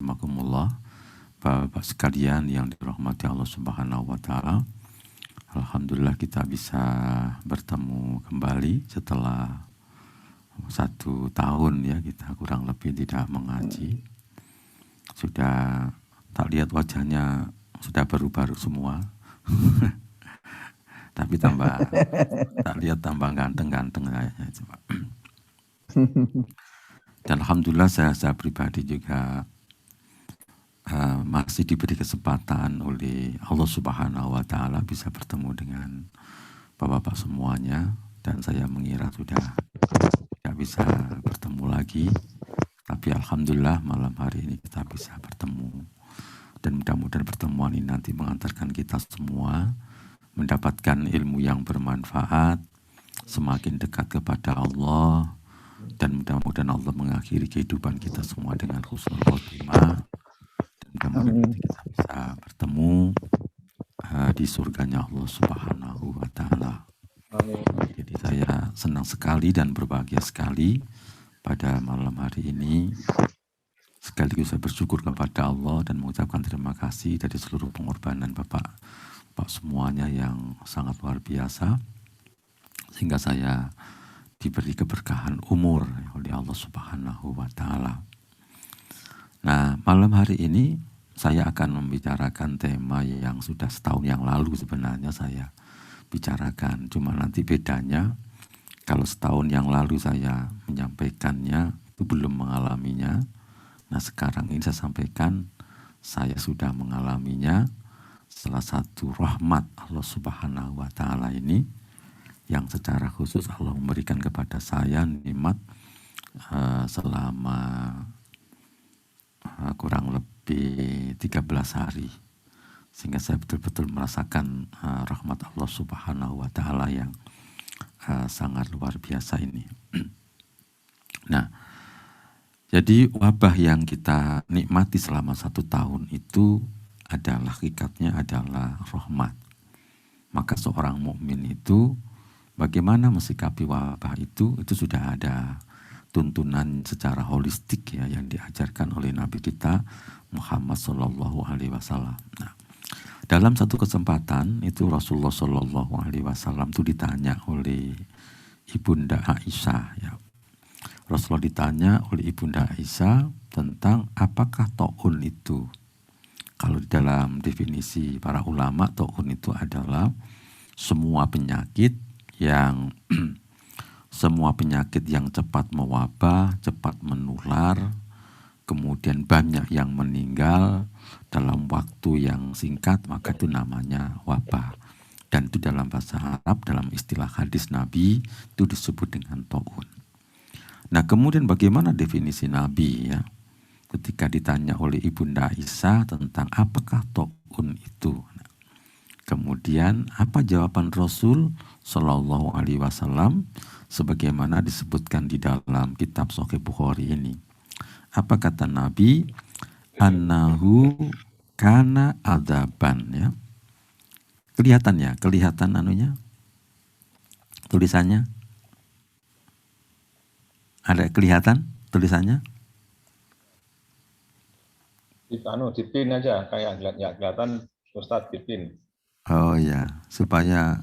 rahimakumullah, Bapak sekalian yang dirahmati Allah Subhanahu wa taala. Alhamdulillah kita bisa bertemu kembali setelah 1 tahun ya kita kurang lebih tidak mengaji. Sudah tak lihat wajahnya sudah baru-baru semua. Tapi tak lihat tambah ganteng-ganteng kayaknya coba. Dan alhamdulillah saya pribadi juga masih diberi kesempatan oleh Allah Subhanahu wa taala bisa bertemu dengan Bapak-bapak semuanya, dan saya mengira sudah tidak bisa bertemu lagi. Tapi alhamdulillah malam hari ini kita bisa bertemu. Dan mudah-mudahan pertemuan ini nanti mengantarkan kita semua mendapatkan ilmu yang bermanfaat, semakin dekat kepada Allah, dan mudah-mudahan Allah mengakhiri kehidupan kita semua dengan husnul khotimah. Dan mudah-mudahan kita bisa bertemu di surganya Allah Subhanahu wa taala. Jadi saya senang sekali dan berbahagia sekali pada malam hari ini. Sekaligus saya bersyukur kepada Allah dan mengucapkan terima kasih dari seluruh pengorbanan Bapak semuanya yang sangat luar biasa, sehingga saya diberi keberkahan umur oleh Allah Subhanahu wa taala. Nah, malam hari ini saya akan membicarakan tema yang sudah setahun yang lalu sebenarnya saya bicarakan. Cuma nanti bedanya, kalau setahun yang lalu saya menyampaikannya itu belum mengalaminya. Nah sekarang ini saya sampaikan saya sudah mengalaminya. Salah satu rahmat Allah Subhanahu wa taala ini yang secara khusus Allah memberikan kepada saya nikmat selama kurang lebih 13 hari, sehingga saya betul-betul merasakan rahmat Allah Subhanahu wa taala yang sangat luar biasa ini. Nah, jadi wabah yang kita nikmati selama 1 tahun itu adalah hakikatnya adalah rahmat. Maka seorang mukmin itu bagaimana mensikapi wabah itu sudah ada tuntunan secara holistik ya yang diajarkan oleh Nabi kita Muhammad Sallallahu Alaihi Wasallam. Nah, dalam satu kesempatan itu Rasulullah Sallallahu Alaihi Wasallam itu ditanya oleh Ibunda Aisyah ya. Rasulullah ditanya oleh Ibunda Aisyah tentang apakah taun itu. Kalau di dalam definisi para ulama, taun itu adalah semua penyakit yang cepat mewabah, cepat menular, kemudian banyak yang meninggal dalam waktu yang singkat, maka itu namanya wabah. Dan itu dalam bahasa Arab, dalam istilah hadis Nabi, itu disebut dengan taun. Nah kemudian bagaimana definisi Nabi ya? Ketika ditanya oleh Ibunda Aisyah tentang apakah taun itu. Nah, kemudian apa jawaban Rasul Shallallahu Alaihi Wasallam sebagaimana disebutkan di dalam kitab Sahih Bukhari ini. Apa kata Nabi? Annahu kana adzaban ya. Kelihatan anunya? Tulisannya? Ada kelihatan tulisannya? Dipin aja kayak nggak kelihatan Ustadz dipin. Oh ya, supaya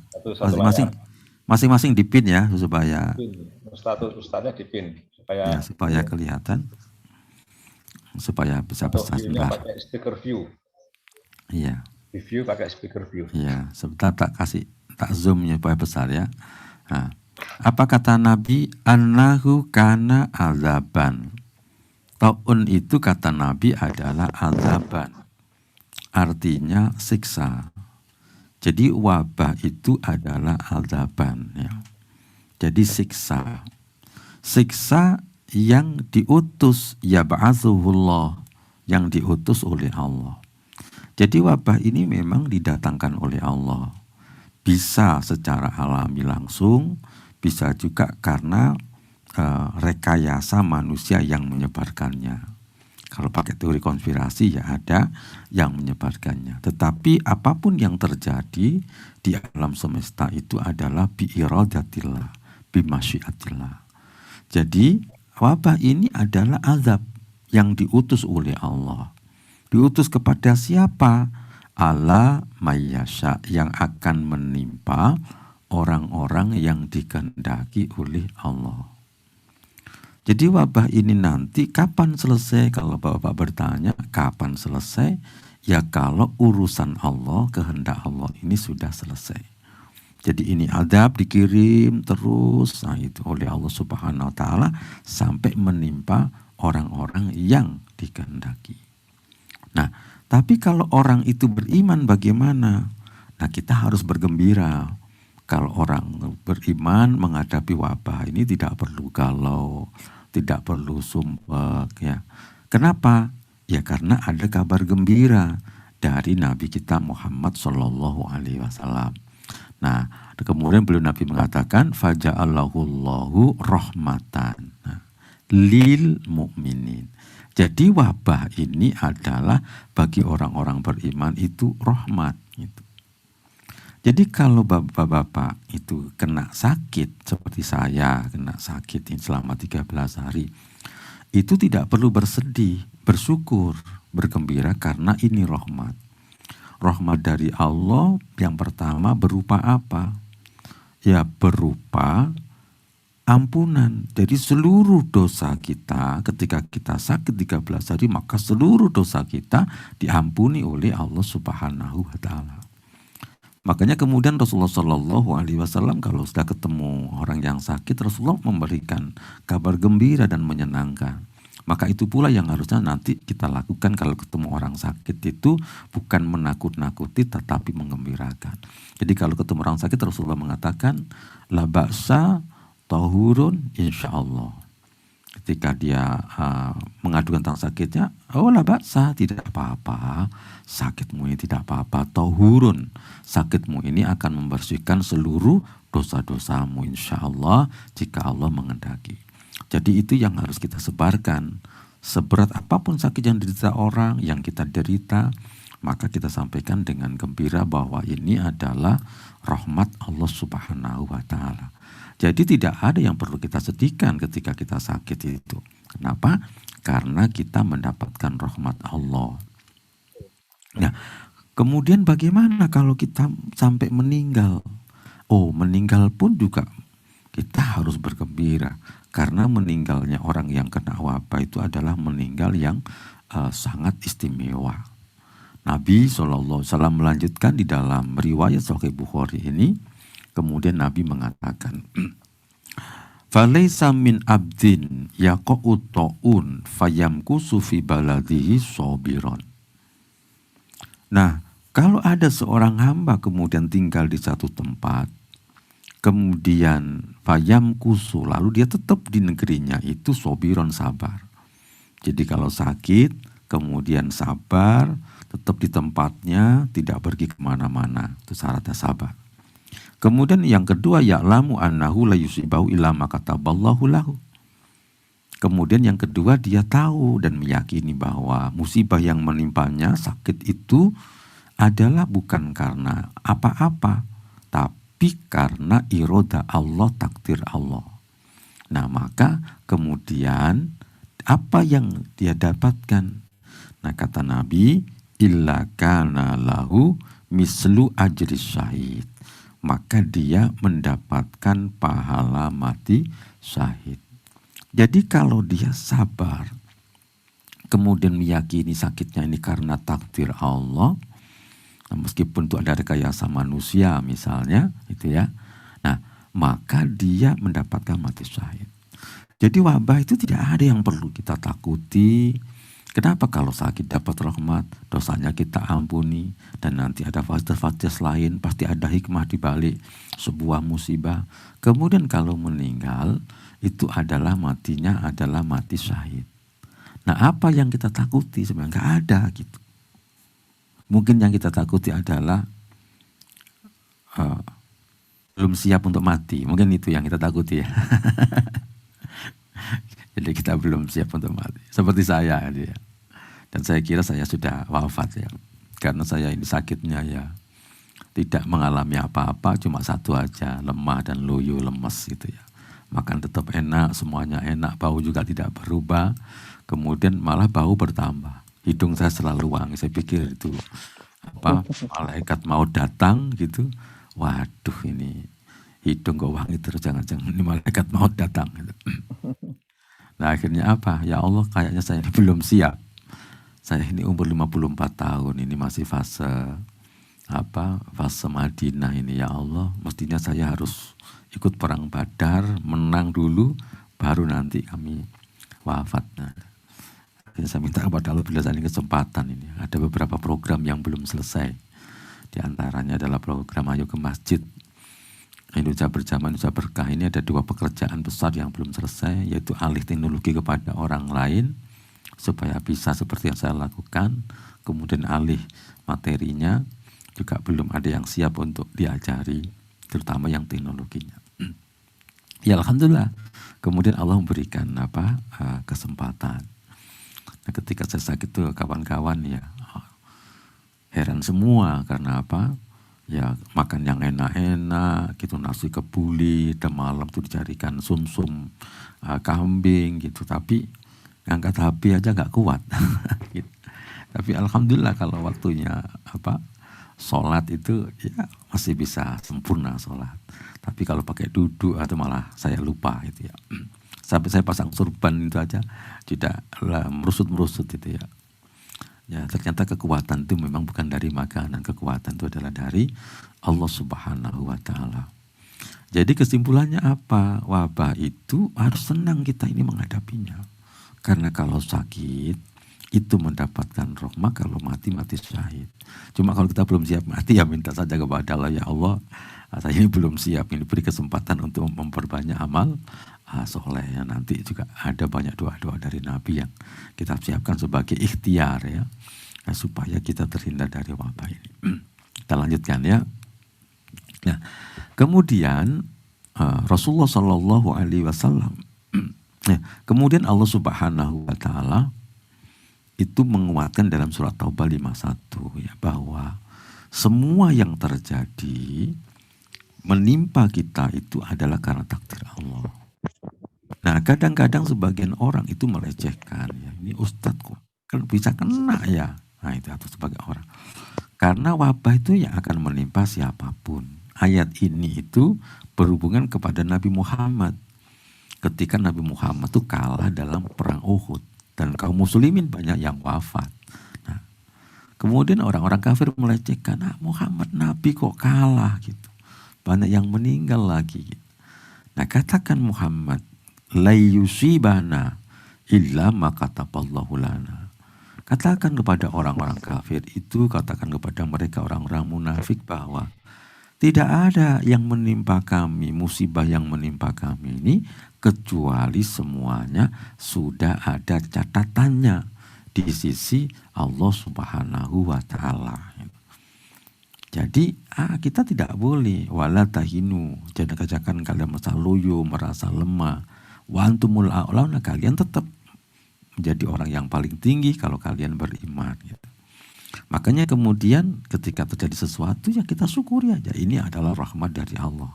masing-masing dipin ya supaya Ustadznya dipin supaya kelihatan, supaya bisa besar sebentar. Pakai speaker view. Iya. Review pakai speaker view. Iya, sebentar tak zoomnya supaya besar ya. Nah, apa kata Nabi? Annahu kana azaban. Taun itu kata Nabi adalah azaban. Artinya siksa. Jadi wabah itu adalah azaban ya. Jadi siksa. Siksa yang diutus ya ba'atsuhullah, yang diutus oleh Allah. Jadi wabah ini memang didatangkan oleh Allah. Bisa secara alami langsung, bisa juga karena rekayasa manusia yang menyebarkannya. Kalau pakai teori konspirasi ya ada yang menyebarkannya. Tetapi apapun yang terjadi di alam semesta itu adalah biiradatillah, bimasyiatillah. Jadi wabah ini adalah azab yang diutus oleh Allah. Diutus kepada siapa? Ala mayyasha, yang akan menimpa orang-orang yang dikehendaki oleh Allah. Jadi wabah ini nanti kapan selesai? Kalau Bapak bertanya kapan selesai? Ya kalau urusan Allah, kehendak Allah ini sudah selesai. Jadi ini adab dikirim terus itu oleh Allah Subhanahu wa taala sampai menimpa orang-orang yang dikehendaki. Nah, tapi kalau orang itu beriman bagaimana? Nah, kita harus bergembira. Kalau orang beriman menghadapi wabah ini tidak perlu galau, tidak perlu sumpek ya. Kenapa? Ya karena ada kabar gembira dari Nabi kita Muhammad Shallallahu Alaihi Wasallam. Nah, kemudian beliau Nabi mengatakan faja'allahullahu rahmatan lil mu'minin. Jadi wabah ini adalah bagi orang-orang beriman itu rahmat gitu. Jadi kalau bapak-bapak itu kena sakit seperti saya kena sakit ini selama 13 hari, itu tidak perlu bersedih, bersyukur, bergembira karena ini rahmat. Rahmat dari Allah yang pertama berupa apa? Ya berupa ampunan. Jadi seluruh dosa kita ketika kita sakit 13 hari maka seluruh dosa kita diampuni oleh Allah Subhanahu wa taala. Makanya kemudian Rasulullah Shallallahu Alaihi Wasallam kalau sudah ketemu orang yang sakit, Rasulullah memberikan kabar gembira dan menyenangkan. Maka itu pula yang harusnya nanti kita lakukan kalau ketemu orang sakit itu bukan menakut-nakuti tetapi menggembirakan. Jadi kalau ketemu orang sakit Rasulullah mengatakan la ba'sa tahurun insyaallah. Ketika dia mengadukan tentang sakitnya, oh la ba'sa, tidak apa-apa, sakitmu ini tidak apa-apa, tahurun, sakitmu ini akan membersihkan seluruh dosa-dosamu insyaallah jika Allah mengendaki. Jadi itu yang harus kita sebarkan. Seberat apapun sakit yang diderita orang, yang kita derita, maka kita sampaikan dengan gembira bahwa ini adalah rahmat Allah Subhanahu wa taala. Jadi tidak ada yang perlu kita sedihkan ketika kita sakit itu. Kenapa? Karena kita mendapatkan rahmat Allah. Nah, kemudian bagaimana kalau kita sampai meninggal? Oh, meninggal pun juga kita harus bergembira. Karena meninggalnya orang yang kena wabah itu adalah meninggal yang sangat istimewa. Nabi SAW melanjutkan di dalam riwayat Sahih Bukhari ini, kemudian Nabi mengatakan, "Falaisa min abdin yaqa'u ta'un fayamkusu fi baladihi sabiran." Nah, kalau ada seorang hamba kemudian tinggal di satu tempat, kemudian fayamkusu, lalu dia tetap di negerinya itu sabiran, sabar. Jadi kalau sakit, kemudian sabar, tetap di tempatnya, tidak pergi kemana-mana, itu syaratnya sabar. Kemudian yang kedua, ya'lamu annahu la yusibahu illa ma kataballahu lahu. Kemudian yang kedua, dia tahu dan meyakini bahwa musibah yang menimpanya, sakit itu adalah bukan karena apa-apa, tapi karena iroda Allah, takdir Allah. Nah maka kemudian apa yang dia dapatkan? Nah kata Nabi, illa kana lahu mislu ajri syahid. Maka dia mendapatkan pahala mati syahid. Jadi kalau dia sabar, kemudian meyakini sakitnya ini karena takdir Allah, nah meskipun itu ada rekayasa manusia misalnya, itu ya. Nah, maka dia mendapatkan mati syahid. Jadi wabah itu tidak ada yang perlu kita takuti. Kenapa? Kalau sakit dapat rahmat, dosanya kita ampuni, dan nanti ada fase-fase lain, pasti ada hikmah di balik sebuah musibah. Kemudian kalau meninggal, itu adalah matinya adalah mati syahid. Nah apa yang kita takuti? Sebenarnya nggak ada gitu. Mungkin yang kita takuti adalah belum siap untuk mati. Mungkin itu yang kita takuti ya. Jadi kita belum siap untuk mati. Seperti saya ya. Dan saya kira saya sudah wafat ya. Karena saya ini sakitnya ya tidak mengalami apa-apa, cuma satu aja, lemah dan loyo, lemes gitu ya. makan tetap enak, semuanya enak, bau juga tidak berubah. Kemudian malah bau bertambah. Hidung saya selalu wangi. Saya pikir itu malaikat mau datang gitu. Waduh, ini hidung kok wangi terus, jangan-jangan ini malaikat mau datang gitu. Nah akhirnya apa? Ya Allah, kayaknya saya ini belum siap. Saya ini umur 54 tahun, ini masih fase Madinah ini. Ya Allah, mestinya saya harus ikut perang Badar, menang dulu, baru nanti kami wafat. Nah, akhirnya saya minta kepada Allah, bila saya ini kesempatan ini, ada beberapa program yang belum selesai. Di antaranya adalah program Ayo ke Masjid Indonesia Berjamaah, Indonesia Berkah. Ini ada 2 pekerjaan besar yang belum selesai, yaitu alih teknologi kepada orang lain, supaya bisa seperti yang saya lakukan. Kemudian alih materinya, juga belum ada yang siap untuk diajari, terutama yang teknologinya. Ya Alhamdulillah, kemudian Allah memberikan kesempatan. Nah, ketika saya sakit tuh kawan-kawan ya heran semua, karena apa? Ya makan yang enak-enak gitu, nasi kebuli, dan malam tuh dicarikan sumsum kambing gitu, tapi ngangkat HP aja nggak kuat. Gitu. Tapi Alhamdulillah kalau waktunya sholat itu ya masih bisa sempurna sholat. Tapi kalau pakai duduk atau malah saya lupa gitu ya. Sampai saya pasang surban itu aja tidak merusut-merusut itu ya. Ya ternyata kekuatan itu memang bukan dari makanan, kekuatan itu adalah dari Allah Subhanahu wa Ta'ala. Jadi kesimpulannya apa? Wabah itu harus senang kita ini menghadapinya. Karena kalau sakit itu mendapatkan rahmah, kalau mati syahid. Cuma kalau kita belum siap mati ya minta saja kepada Allah, ya Allah saya ini belum siap, ini beri kesempatan untuk memperbanyak amal soleh. Ya, nanti juga ada banyak doa-doa dari Nabi yang kita siapkan sebagai ikhtiar ya, supaya kita terhindar dari wabah ini. Kita lanjutkan ya. Nah, kemudian Rasulullah Shallallahu Alaihi Wasallam, kemudian Allah Subhanahu Wa Taala itu menguatkan dalam surat Taubah 51 ya, bahwa semua yang terjadi menimpa kita itu adalah karena takdir Allah. Nah kadang-kadang sebagian orang itu melecehkan ya, ini Ustadz kok kan bisa kena ya, nah itu atau sebagai orang, karena wabah itu yang akan menimpa siapapun. Ayat ini itu berhubungan kepada Nabi Muhammad ketika Nabi Muhammad itu kalah dalam perang Uhud dan kaum muslimin banyak yang wafat. Nah, kemudian orang-orang kafir melecehkan, Muhammad Nabi kok kalah gitu, banyak yang meninggal lagi. Nah katakan Muhammad, la yusibana illa ma kataballahu lana. Katakan kepada orang-orang kafir itu, katakan kepada mereka orang-orang munafik bahwa tidak ada yang menimpa kami, musibah yang menimpa kami ini, kecuali semuanya sudah ada catatannya di sisi Allah Subhanahu wa Ta'ala. Jadi kita tidak boleh wala tahinu, jangan katakan kalian merasa loyo, merasa lemah. Wa antumul a'launa, kalian tetap menjadi orang yang paling tinggi kalau kalian beriman gitu. Makanya kemudian ketika terjadi sesuatu ya kita syukuri aja, ini adalah rahmat dari Allah.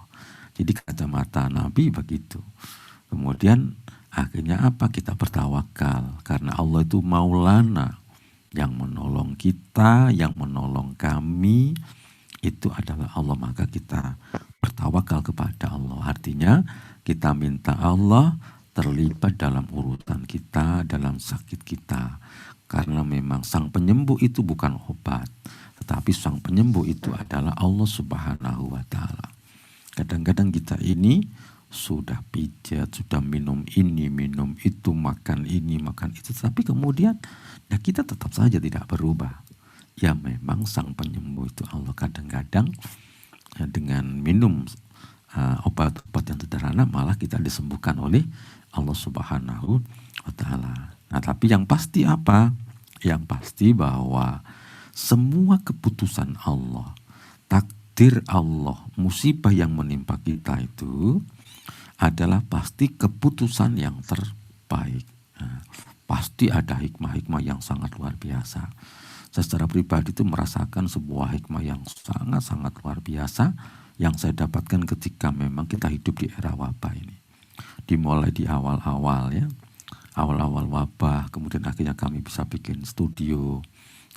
Jadi kacamata Nabi begitu. Kemudian akhirnya apa? Kita bertawakal karena Allah itu maulana, yang menolong kita, yang menolong kami itu adalah Allah, maka kita bertawakal kepada Allah. Artinya kita minta Allah terlibat dalam urusan kita, dalam sakit kita. Karena memang sang penyembuh itu bukan obat, tetapi sang penyembuh itu adalah Allah Subhanahu wa Ta'ala. Kadang-kadang kita ini sudah pijat, sudah minum ini, minum itu, makan ini, makan itu, tapi kemudian ya kita tetap saja tidak berubah. Ya memang sang penyembuh itu Allah. Kadang-kadang ya, dengan minum obat-obat yang sederhana malah kita disembuhkan oleh Allah Subhanahu wa Ta'ala. Nah tapi yang pasti apa? Yang pasti bahwa semua keputusan Allah, takdir Allah, musibah yang menimpa kita itu adalah pasti keputusan yang terbaik. Nah, pasti ada hikmah-hikmah yang sangat luar biasa. Secara pribadi itu merasakan sebuah hikmah yang sangat-sangat luar biasa yang saya dapatkan ketika memang kita hidup di era wabah ini. Dimulai di awal-awal ya, awal-awal wabah, kemudian akhirnya kami bisa bikin studio,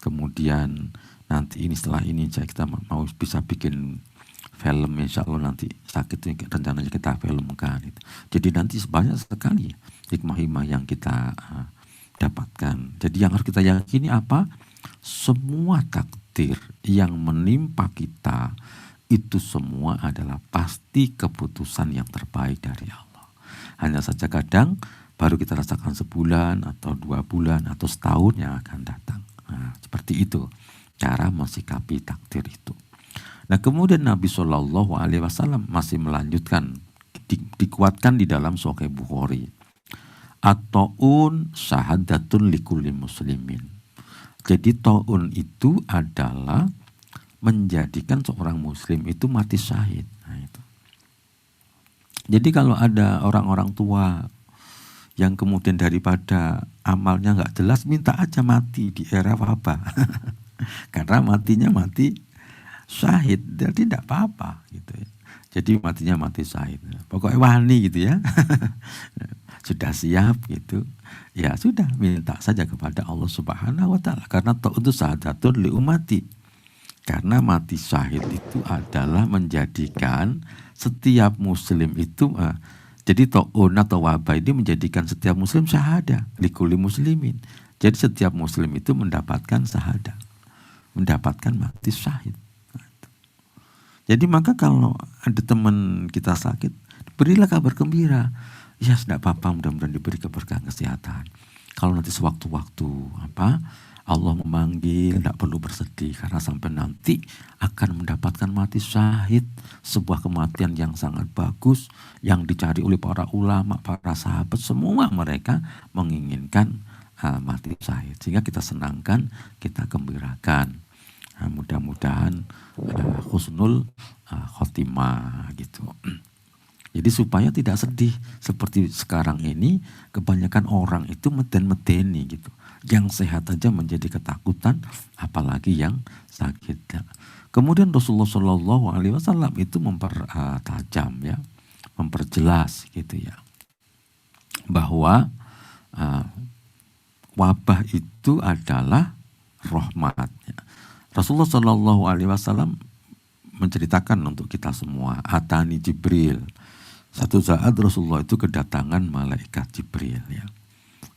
kemudian nanti ini setelah ini kita mau bisa bikin film, insya Allah nanti sakit rencananya kita filmkan gitu. Jadi nanti banyak sekali hikmah-hikmah yang kita dapatkan. Jadi yang harus kita yakini apa? Semua takdir yang menimpa kita itu semua adalah pasti keputusan yang terbaik dari Allah. Hanya saja kadang baru kita rasakan sebulan atau 2 bulan atau setahun yang akan datang. Nah, seperti itu cara mensikapi takdir itu. Nah, kemudian Nabi Shallallahu Alaihi Wasallam masih melanjutkan, dikuatkan di dalam Sahih Bukhari. At-ta'un syahadatun likulli muslimin. Jadi ta'un itu adalah menjadikan seorang muslim itu mati syahid. Nah, itu. Jadi kalau ada orang-orang tua yang kemudian daripada amalnya nggak jelas, minta aja mati di era wabah. Karena matinya mati syahid, jadi tidak apa-apa gitu ya. Jadi matinya mati syahid. Pokoknya wani gitu ya. Sudah siap gitu. Ya sudah, minta saja kepada Allah Subhanahu wa taala, karena itu syahadatun li ummati. Karena mati syahid itu adalah menjadikan setiap muslim itu jadi ta'un atau wabah ini menjadikan setiap muslim syahadah likulli muslimin. Jadi setiap muslim itu mendapatkan syahadah, mendapatkan mati syahid. Jadi maka kalau ada teman kita sakit, berilah kabar gembira. Ya tidak apa-apa, mudah-mudahan diberi keberkahan kesehatan. Kalau nanti sewaktu-waktu Allah memanggil, tidak perlu bersedih, karena sampai nanti akan mendapatkan mati syahid, sebuah kematian yang sangat bagus, yang dicari oleh para ulama, para sahabat, semua mereka menginginkan mati syahid. Sehingga kita senangkan, kita gembirakan. Nah, mudah-mudahan husnul khotimah gitu. Jadi supaya tidak sedih seperti sekarang ini, kebanyakan orang itu meden-medeni gitu. Yang sehat aja menjadi ketakutan, apalagi yang sakit. Kemudian Rasulullah Shallallahu Alaihi Wasallam itu mempertajam ya, memperjelas gitu ya, bahwa wabah itu adalah rahmat. Rasulullah Shallallahu Alaihi Wasallam menceritakan untuk kita semua, atani Jibril. Satu saat Rasulullah itu kedatangan malaikat Jibril ya.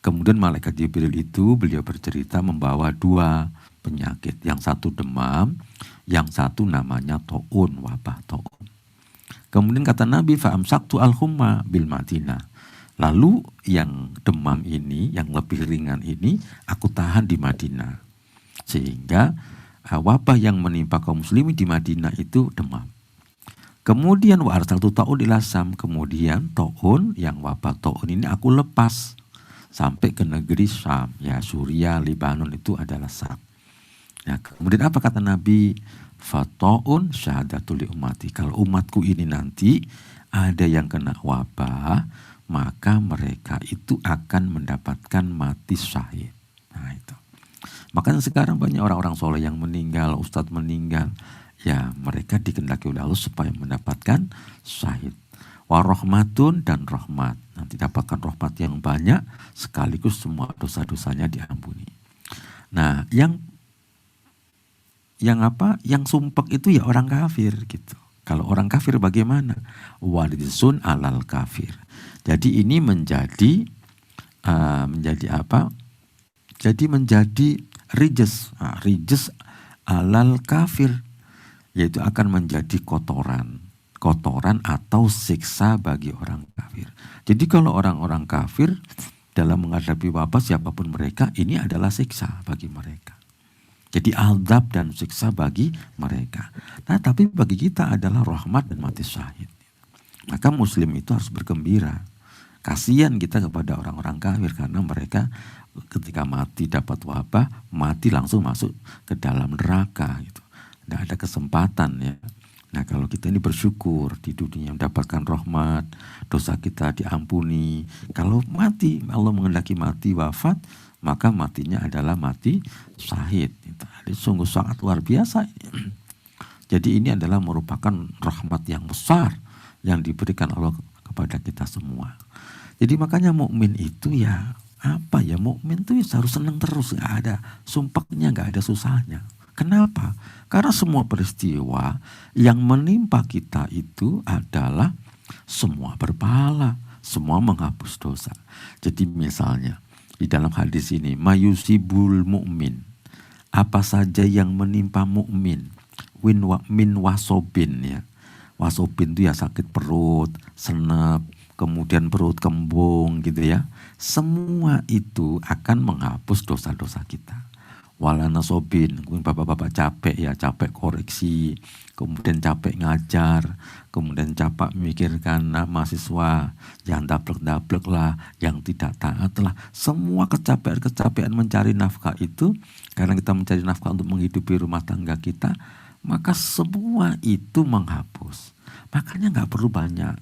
Kemudian malaikat Jibril itu beliau bercerita membawa 2 penyakit. Yang satu demam, yang satu namanya ta'un, wabah ta'un. Kemudian kata Nabi, fa'amsaktu al-humma bil Madinah. Lalu yang demam ini, yang lebih ringan ini, aku tahan di Madinah. Sehingga wabah yang menimpa kaum muslimin di Madinah itu demam. Kemudian wa arsaltu ta'un ila Syam. Kemudian ta'un, yang wabah ta'un ini aku lepas sampai ke negeri Syam, ya Suriah, Libanon itu adalah Syam. Nah, kemudian apa kata Nabi? Fata'un syahadatul li ummati. Kalau umatku ini nanti ada yang kena wabah, maka mereka itu akan mendapatkan mati syahid. Nah itu. Makanya sekarang banyak orang-orang soleh yang meninggal, ustadz meninggal, ya mereka dikehendaki oleh Allah supaya mendapatkan syahid. Warahmatun, dan rahmat. Nanti dapatkan rahmat yang banyak, sekaligus semua dosa-dosanya diampuni. Nah, yang sumpek itu ya orang kafir gitu. Kalau orang kafir bagaimana? Walisun alal kafir. Jadi ini menjadi apa? Jadi menjadi rijes alal kafir, yaitu akan menjadi kotoran atau siksa bagi orang kafir. Jadi kalau orang-orang kafir dalam menghadapi wabah siapapun mereka, ini adalah siksa bagi mereka. Jadi azab dan siksa bagi mereka. Nah, tapi bagi kita adalah rahmat dan mati syahid. Maka muslim itu harus bergembira. Kasihan kita kepada orang-orang kafir, karena mereka ketika mati dapat wabah, mati langsung masuk ke dalam neraka gitu. Tidak ada kesempatan ya. Nah, kalau kita ini bersyukur di dunia mendapatkan rahmat, dosa kita diampuni. Kalau mati, Allah menghendaki mati wafat, maka matinya adalah mati syahid. Jadi sungguh sangat luar biasa. Jadi ini adalah merupakan rahmat yang besar yang diberikan Allah kepada kita semua. Jadi makanya mukmin itu ya apa ya, mukmin itu harus senang terus, nggak ada sumpahnya, nggak ada susahnya. Kenapa? Karena semua peristiwa yang menimpa kita itu adalah semua berpahala, semua menghapus dosa. Jadi misalnya di dalam hadis ini, mayusibul mukmin, apa saja yang menimpa mukmin, min wasobin ya. Wasobin itu ya sakit perut, senep, kemudian perut kembung gitu ya. Semua itu akan menghapus dosa-dosa kita. Walana sobin, kemudian bapak-bapak capek ya, capek koreksi, kemudian capek ngajar, kemudian capek memikirkan mahasiswa, yang dablek-dablek lah, yang tidak taat lah. Semua kecapean-kecapean mencari nafkah itu, karena kita mencari nafkah untuk menghidupi rumah tangga kita, maka semua itu menghapus. Makanya nggak perlu banyak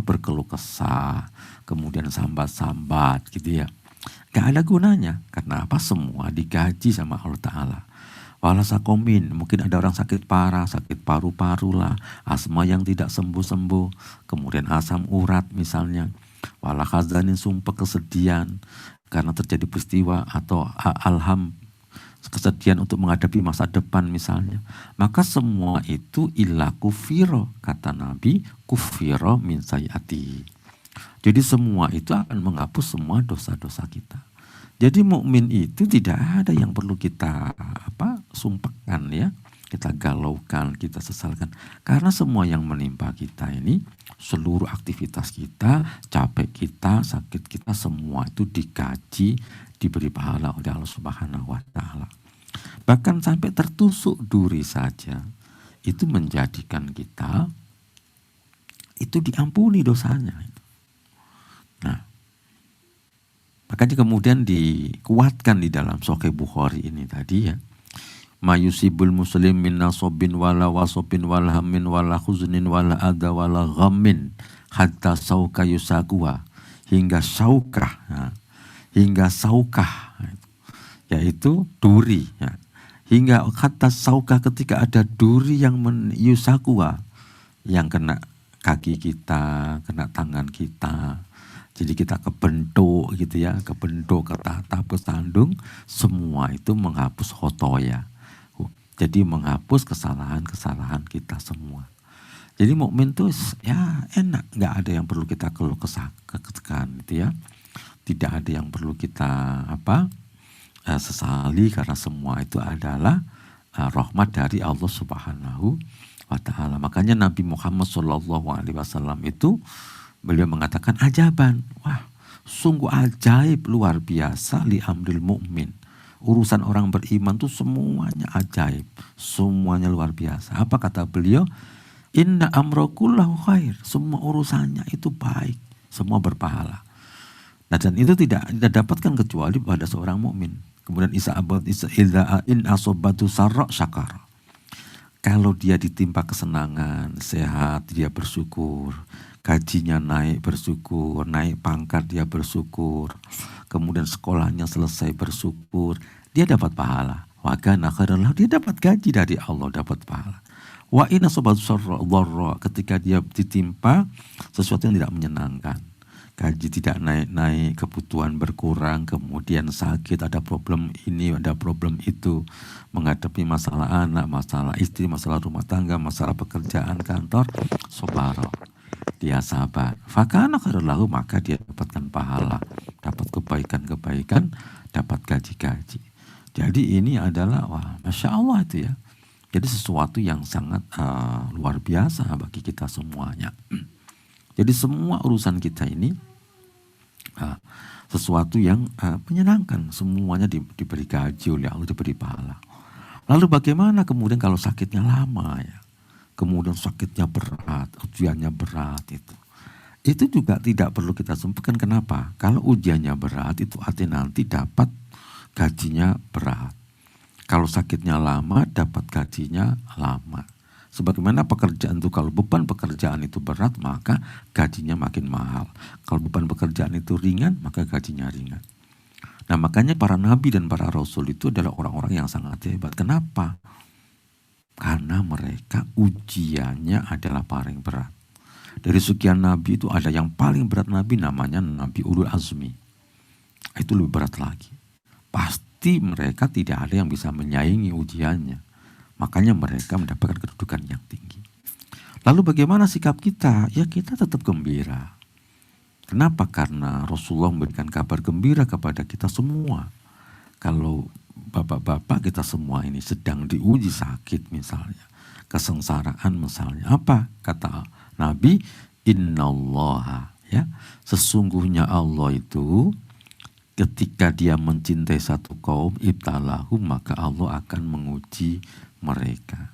berkeluh kesah, kemudian sambat-sambat gitu ya. Gak ada gunanya. Karena apa? Semua digaji sama Allah Ta'ala. Walasakomin, mungkin ada orang sakit parah, sakit paru-paru lah, asma yang tidak sembuh-sembuh, kemudian asam urat misalnya. Walakhazanin, sumpah kesedihan karena terjadi peristiwa atau kesedihan untuk menghadapi masa depan misalnya. Maka semua itu illa kufiro, kata Nabi, kufiro min sayyati. Jadi semua itu akan menghapus semua dosa-dosa kita. Jadi mukmin itu tidak ada yang perlu kita sumpahkan ya, kita galaukan, kita sesalkan. Karena semua yang menimpa kita ini, seluruh aktivitas kita, capek kita, sakit kita, semua itu digaji, diberi pahala oleh Allah Subhanahu wa Ta'ala. Bahkan sampai tertusuk duri saja, itu menjadikan kita itu diampuni dosanya. Nah, makanya kemudian dikuatkan di dalam Sahih Bukhari ini tadi ya. Mayusibul muslim min nasobin wala wasobin wala hamin wala khuznin wala adha wala ghammin hatta sauka yusakwa, hingga saukah ya. Hingga saukah yaitu duri ya. Hingga hatta saukah, ketika ada duri yang yusakwa, yang kena kaki kita, kena tangan kita. Jadi kita kebentuk gitu ya, kebentuk, ketata, pesandung, semua itu menghapus khotoya. Jadi menghapus kesalahan-kesalahan kita semua. Jadi mukmin tuh ya enak, nggak ada yang perlu kita keluh kesahkan gitu ya. Tidak ada yang perlu kita sesali, karena semua itu adalah rahmat dari Allah Subhanahu wa Ta'ala. Makanya Nabi Muhammad SAW itu beliau mengatakan ajaban, wah sungguh ajaib, luar biasa li amril mu'min. Urusan orang beriman tuh semuanya ajaib, semuanya luar biasa. Apa kata beliau? Inna amrokullahu khair, semua urusannya itu baik, semua berpahala. Nah, dan itu tidak dapatkan kecuali pada seorang mukmin. Kemudian in asobatu sarra syakar. Kalau dia ditimpa kesenangan, sehat, dia bersyukur. Gajinya naik, bersyukur. Naik pangkat, dia bersyukur. Kemudian sekolahnya selesai, bersyukur. Dia dapat pahala. Wa kana khairan lahu, dia dapat gaji dari Allah, dapat pahala. Wa in asabatu sarra dharra, ketika dia ditimpa sesuatu yang tidak menyenangkan. Gaji tidak naik-naik, kebutuhan berkurang, kemudian sakit, ada problem ini, ada problem itu, menghadapi masalah anak, masalah istri, masalah rumah tangga, masalah pekerjaan kantor, sobaro, dia sabar. Fakana khairul lahu, maka dia dapatkan pahala, dapat kebaikan-kebaikan, dapat gaji-gaji. Jadi ini adalah, wah, Masya Allah itu ya. Jadi sesuatu yang sangat luar biasa bagi kita semuanya. Jadi semua urusan kita ini sesuatu yang menyenangkan, semuanya diberi gaji oleh Allah, diberi pahala. Lalu bagaimana kemudian kalau sakitnya lama ya, kemudian sakitnya berat, ujiannya berat, itu juga tidak perlu kita sempurnakan. Kenapa? Kalau ujiannya berat itu artinya nanti dapat gajinya berat. Kalau sakitnya lama dapat gajinya lama. Sebagaimana pekerjaan itu, kalau beban pekerjaan itu berat, maka gajinya makin mahal. Kalau beban pekerjaan itu ringan, maka gajinya ringan. Nah, makanya para nabi dan para rasul itu adalah orang-orang yang sangat hebat. Kenapa? Karena mereka ujiannya adalah paling berat. Dari sekian nabi itu ada yang paling berat nabi namanya Nabi Ulul Azmi. Itu lebih berat lagi. Pasti mereka tidak ada yang bisa menyaingi ujiannya. Makanya mereka mendapatkan kedudukan yang tinggi. Lalu bagaimana sikap kita? Ya kita tetap gembira. Kenapa? Karena Rasulullah memberikan kabar gembira kepada kita semua. Kalau bapak-bapak kita semua ini sedang diuji sakit misalnya. Kesengsaraan misalnya. Apa kata Nabi? Innallaha, ya, sesungguhnya Allah itu ketika dia mencintai satu kaum ibtalahu, maka Allah akan menguji mereka.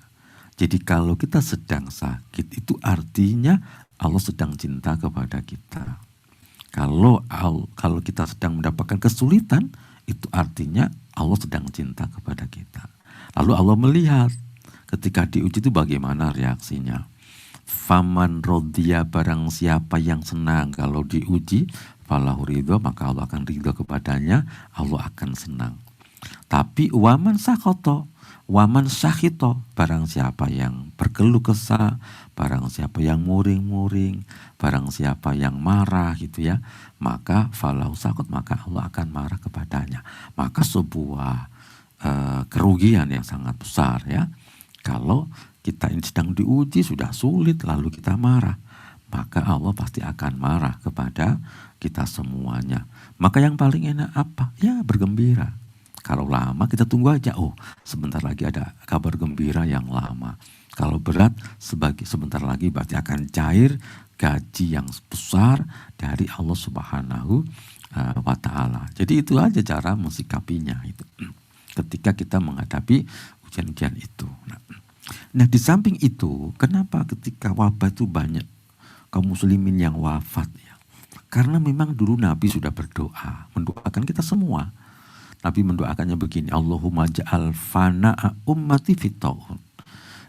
Jadi kalau kita sedang sakit itu artinya Allah sedang cinta kepada kita. Kalau kita sedang mendapatkan kesulitan itu artinya Allah sedang cinta kepada kita. Lalu Allah melihat ketika diuji itu bagaimana reaksinya. Faman rodhiya, barang siapa yang senang kalau diuji, falahu ridho, maka Allah akan ridho kepadanya, Allah akan senang. Tapi waman sakhoto, waman syahito, barang siapa yang berkeluh kesah, barang siapa yang muring-muring, barang siapa yang marah gitu ya, maka falahu sakhot, maka Allah akan marah kepadanya. Maka sebuah kerugian yang sangat besar ya, kalau kita ini sedang diuji, sudah sulit, lalu kita marah. Maka Allah pasti akan marah kepada kita semuanya. Maka yang paling enak apa? Ya bergembira. Kalau lama kita tunggu aja, oh sebentar lagi ada kabar gembira yang lama. Kalau berat, sebentar lagi berarti akan cair gaji yang besar dari Allah Subhanahu wa Ta'ala. Jadi itu aja cara mensikapinya itu. Ketika kita menghadapi ujian-ujian itu. Nah di samping itu, kenapa ketika wabah itu banyak kaum muslimin yang wafat ya? Karena memang dulu Nabi sudah berdoa, mendoakan kita semua. Nabi mendoakannya begini, Allahumma ja'al fana'a ummati fitaun.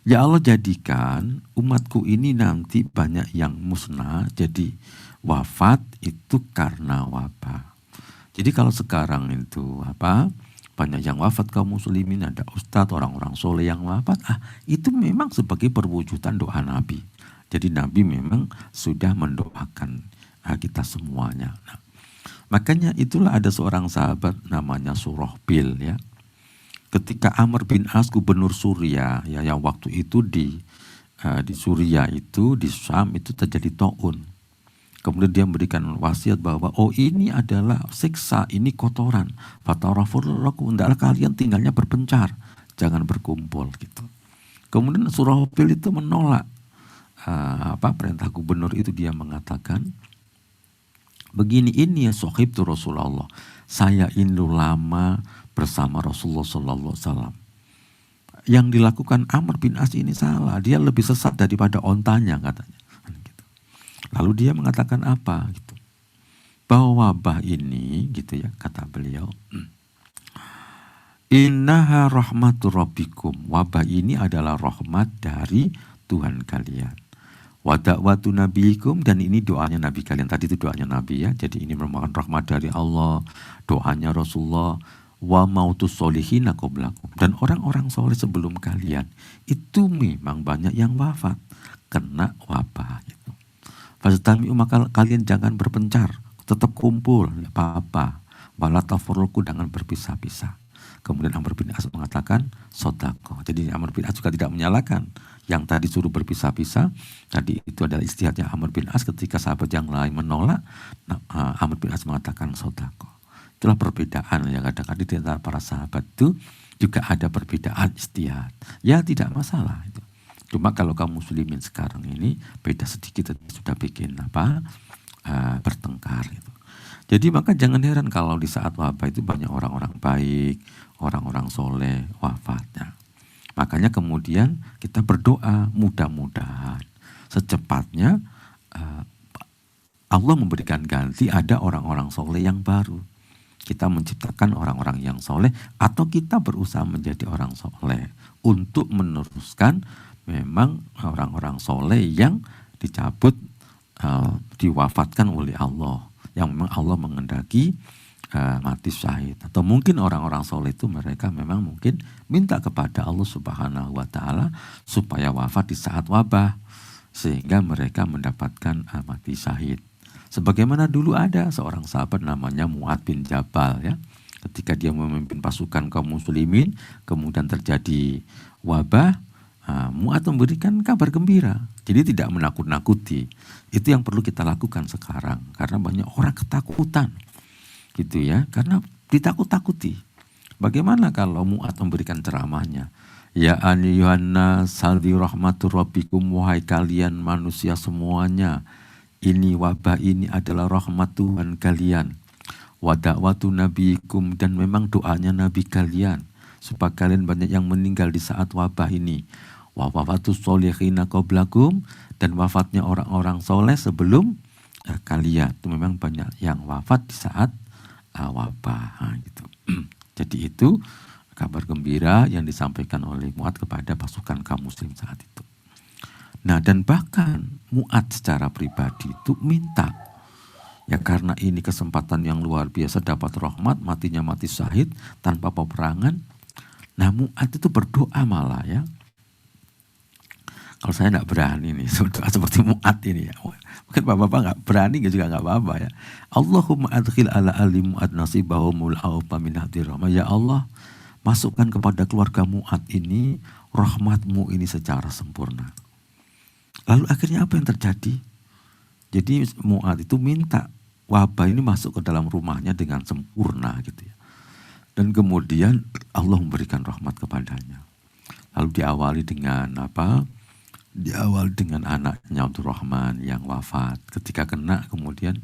Ya Allah, jadikan umatku ini nanti banyak yang musnah, jadi wafat itu karena wabah. Jadi kalau sekarang itu banyak yang wafat kaum muslimin, ada ustadz, orang-orang soleh yang wafat, itu memang sebagai perwujudan doa Nabi. Jadi Nabi memang sudah mendoakan kita semuanya. Nah, makanya itulah ada seorang sahabat namanya Surahbil ya. Ketika Amr bin As, gubernur Suria ya, yang waktu itu di Suria itu, di Syam itu terjadi taun. Kemudian dia memberikan wasiat bahwa ini adalah siksa, ini kotoran. Fatarafurlakum, hendaklah kalian tinggalnya berpencar, jangan berkumpul gitu. Kemudian Surahbil itu menolak perintah gubernur itu. Dia mengatakan begini, ini ya sohib tu Rasulullah, saya ini lama bersama Rasulullah Sallallahu Alaihi Wasallam. Yang dilakukan Amr bin As ini salah, dia lebih sesat daripada ontanya katanya. Lalu dia mengatakan apa gitu, bahwa wabah ini gitu ya, kata beliau, innaha rahmatur rabbikum, wabah ini adalah rahmat dari Tuhan kalian. Wa da'watu nabiyikum, dan ini doanya Nabi kalian. Tadi itu doanya Nabi ya, jadi ini merupakan rahmat dari Allah, doanya Rasulullah. Wa mautus solihina qablakum, dan orang-orang soleh sebelum kalian itu memang banyak yang wafat kena wabah gitu. Fastami'u, maka kalian jangan berpencar, tetap kumpul, tidak apa-apa. Wala tafurruqu, jangan berpisah-pisah. Kemudian Amr bin As mengatakan sodako. Jadi Amr bin As juga tidak menyalahkan yang tadi suruh berpisah-pisah. Tadi itu adalah istihadnya Amr bin As ketika sahabat yang lain menolak. Amr bin As mengatakan sodako. Itulah perbedaan yang kadang-kadang di antara para sahabat itu juga ada perbedaan istihad. Ya tidak masalah itu. Cuma kalau kaum muslimin sekarang ini beda sedikit, sudah bikin bertengkar gitu. Jadi maka jangan heran kalau di saat wabah itu banyak orang-orang baik, orang-orang soleh wafatnya. Makanya kemudian kita berdoa, mudah-mudahan secepatnya Allah memberikan ganti, ada orang-orang soleh yang baru. Kita menciptakan orang-orang yang soleh, atau kita berusaha menjadi orang soleh untuk meneruskan memang orang-orang soleh yang dicabut, diwafatkan oleh Allah, yang memang Allah mengendaki mati syahid. Atau mungkin orang-orang soleh itu mereka memang mungkin minta kepada Allah Subhanahu wa Ta'ala supaya wafat di saat wabah. sehingga mereka mendapatkan mati syahid. Sebagaimana dulu ada seorang sahabat namanya Mu'adz bin Jabal ya. Ketika dia memimpin pasukan kaum muslimin, kemudian terjadi wabah, Mu'adz memberikan kabar gembira. Jadi tidak menakut-nakuti. Itu yang perlu kita lakukan sekarang, karena banyak orang ketakutan. Gitu ya, karena ditakut-takuti. Bagaimana kalau Mu'adz memberikan ceramahnya? Ya ayyuhannas salli rahmatur rabbikum, wahai kalian manusia semuanya, ini wabah ini adalah rahmat Tuhan kalian. Wa da'watu nabiikum, dan memang doanya nabi kalian supaya kalian banyak yang meninggal di saat wabah ini. Wa wafatus sholihina qablakum, dan wafatnya orang-orang soleh sebelum kalian. Itu memang banyak yang wafat di saat wabah gitu. Jadi itu kabar gembira yang disampaikan oleh Mu'adz kepada pasukan kaum muslim saat itu. Nah, dan bahkan Mu'adz secara pribadi itu minta, ya karena ini kesempatan yang luar biasa dapat rahmat, matinya mati syahid tanpa peperangan. Nah, Mu'adz itu berdoa malah ya. Kalau saya tidak berani nih berdoa seperti Mu'adz ini ya. Mungkin bapak-bapak nggak berani juga nggak apa-apa ya. Allahumma adkhil ala ali Mu'adz nasibahumul awfa min hadhir rahmah. Ya Allah, masukkan kepada keluarga Mu'adz ini rahmatmu ini secara sempurna. Lalu akhirnya apa yang terjadi? Jadi Mu'adz itu minta wabah ini masuk ke dalam rumahnya dengan sempurna gitu ya. Dan kemudian Allah memberikan rahmat kepadanya. Lalu diawali dengan apa? Diawali dengan anaknya Abdurrahman yang wafat. Ketika kena kemudian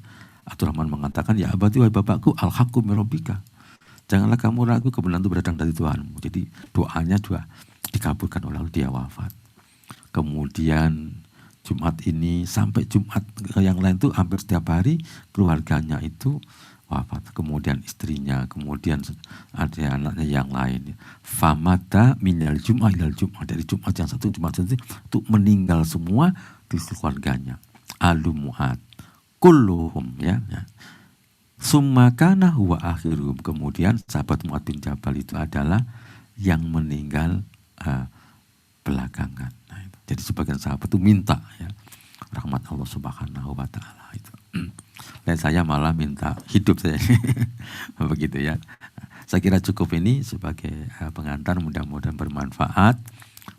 Abdurrahman mengatakan, ya abati wahai bapakku, al-haqqu min rabbika. Janganlah kamu ragu, kebenaran itu berdatang dari Tuhanmu. Jadi doanya juga dikabulkan oleh dia wafat. Kemudian Jumat ini sampai Jumat yang lain itu hampir setiap hari keluarganya itu wafat. Kemudian istrinya, kemudian ada anaknya yang lain. Famata minal Jum'ah ilal Jum'ah. Dari Jumat yang satu, Jumat yang satu itu meninggal semua di keluarganya. Alu Mu'adz kulluhum ya. Summa kana huwa akhirum. Kemudian sahabat Mu'adz bin Jabal itu adalah yang meninggal belakangan. Nah, itu. Jadi sebagian sahabat itu minta ya rahmat Allah Subhanahu wa taala itu. Dan saya malah minta hidup saya. Begitu ya. Saya kira cukup ini sebagai pengantar, mudah-mudahan bermanfaat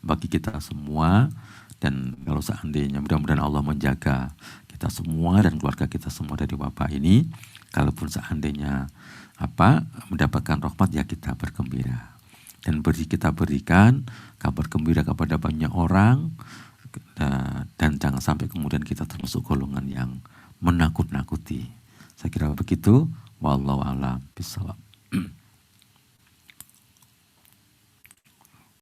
bagi kita semua. Dan kalau seandainya mudah-mudahan Allah menjaga kita semua dan keluarga kita semua dari wabah ini. Kalaupun seandainya mendapatkan rahmat, ya kita bergembira. Dan kita berikan kabar gembira kepada banyak orang. Dan jangan sampai kemudian kita termasuk golongan yang menakut-nakuti. Saya kira begitu. Wallahu a'lam bishawab.